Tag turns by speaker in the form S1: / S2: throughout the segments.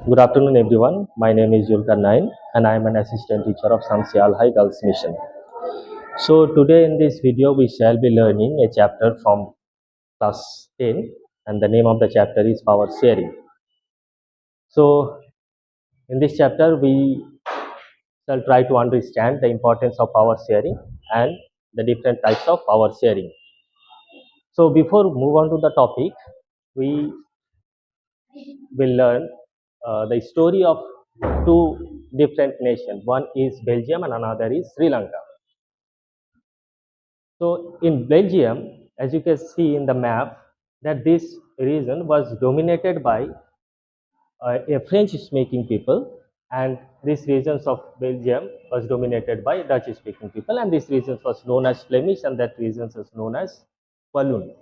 S1: Good afternoon, everyone. My name is Nain, and I am an assistant teacher of Samsi High Girls Mission. So, today in this video, we shall be learning a chapter from class 10, and the name of the chapter is Power Sharing. So, in this chapter, we shall try to understand the importance of power sharing and the different types of power sharing. So, before move on to the topic, we will learn the story of two different nations. One is Belgium and another is Sri Lanka. So in Belgium, as you can see in the map, that this region was dominated by a French-speaking people, and this regions of Belgium was dominated by Dutch-speaking people, and this region was known as Flemish, and that region is known as Walloon.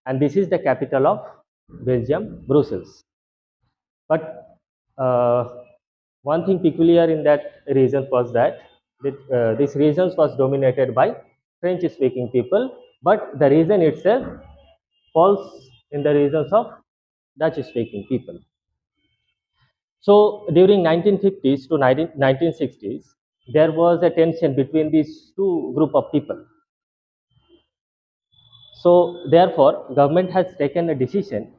S1: And this is the capital of Belgium, Brussels. But one thing peculiar in that region was that this region was dominated by French-speaking people, but the region itself falls in the regions of Dutch-speaking people. So during 1950s to 1960s, there was a tension between these two group of people. So therefore, government has taken a decision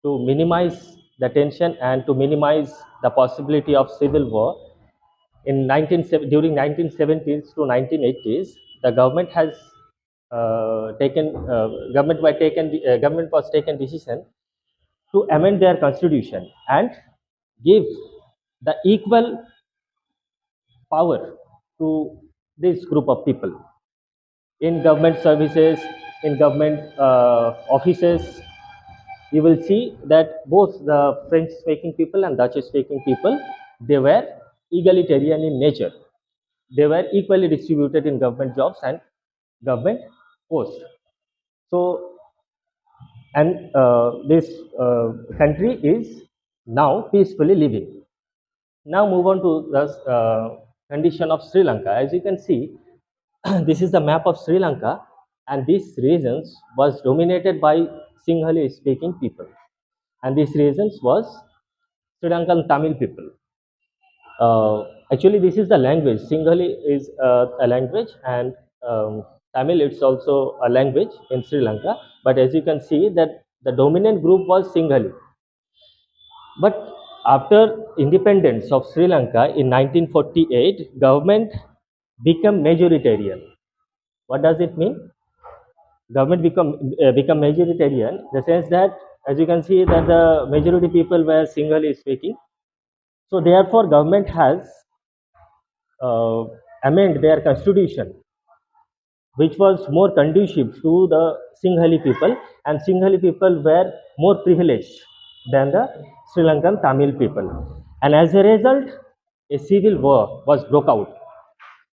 S1: to minimize the tension and to minimize the possibility of civil war. During 1970s to 1980s, the government has government was taken decision to amend their constitution and give the equal power to this group of people in government services, in government offices. You will see that both the French speaking people and Dutch speaking people, they were egalitarian in nature. They were equally distributed in government jobs and government posts. So, and this country is now peacefully living. Now move on to the condition of Sri Lanka. As you can see, this is the map of Sri Lanka, and these regions was dominated by Sinhala speaking people, and these regions was Sri Lankan Tamil people. Actually, this is the language. Singhali is a language, and Tamil it's also a language in Sri Lanka. But as you can see, that the dominant group was Singhali. But after independence of Sri Lanka in 1948, government became majoritarian. What does it mean? Government become majoritarian. The sense that, as you can see, that the majority people were Singhali speaking. So therefore, government has uh, amend their constitution, which was more conducive to the Singhali people, and Singhali people were more privileged than the Sri Lankan Tamil people. And as a result, a civil war was broke out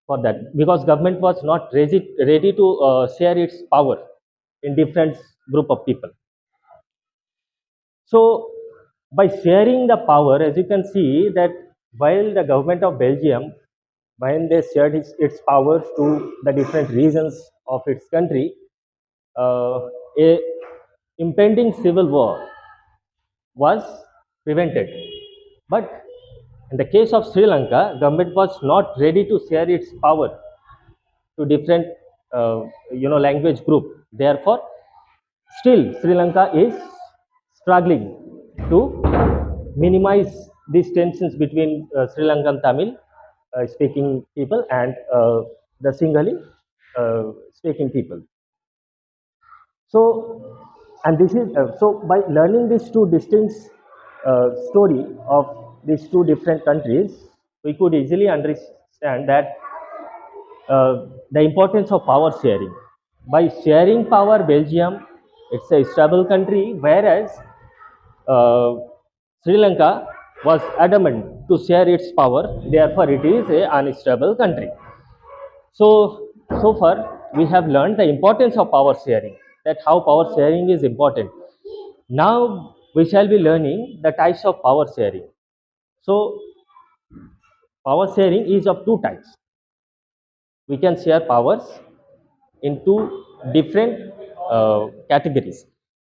S1: for that because government was not ready to share its power in different group of people. So by sharing the power, as you can see that while the government of Belgium, when they shared its powers to the different regions of its country, a impending civil war was prevented. But in the case of Sri Lanka, government was not ready to share its power to different language group. Therefore, still Sri Lanka is struggling to minimize these tensions between Sri Lankan Tamil speaking people and the Singhali speaking people. So, and this is so by learning these two distinct story of these two different countries, we could easily understand that the importance of power sharing. By sharing power, Belgium, it's a stable country, whereas uh, Sri Lanka was adamant to share its power, therefore it is a unstable country. So, so far we have learned the importance of power sharing, that how power sharing is important. Now we shall be learning the types of power sharing. So, power sharing is of two types. We can share powers into different categories.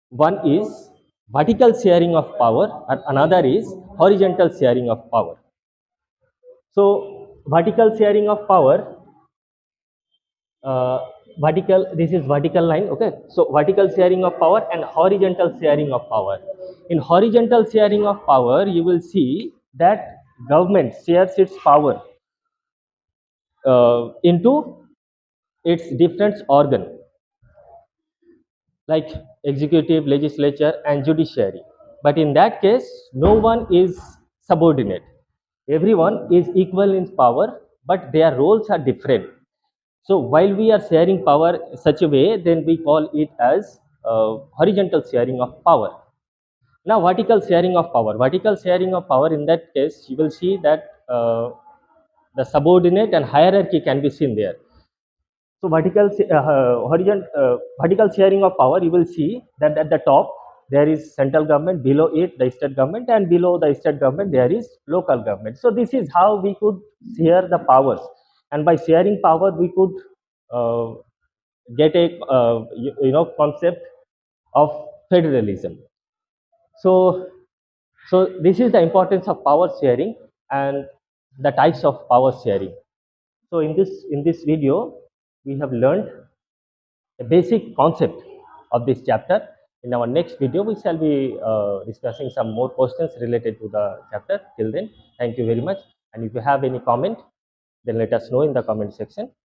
S1: One is vertical sharing of power and another is horizontal sharing of power. So vertical sharing of power, uh, this is vertical line, okay. So vertical sharing of power and horizontal sharing of power. In horizontal sharing of power, you will see that government shares its power into its different organ like executive, legislature, and judiciary. But in that case, no one is subordinate. Everyone is equal in power, but their roles are different. So while we are sharing power such a way, then we call it as horizontal sharing of power. Now, vertical sharing of power. Vertical sharing of power, in that case, you will see that the subordinate and hierarchy can be seen there. So vertical sharing of power, you will see that at the top there is central government, below it the state government, and below the state government there is local government. So this is how we could share the powers, and by sharing power we could uh, get a concept of federalism. So this is the importance of power sharing and the types of power sharing. So in this video we have learned a basic concept of this chapter. In our next video, we shall be discussing some more questions related to the chapter. Till then, thank you very much. And if you have any comment, then let us know in the comment section.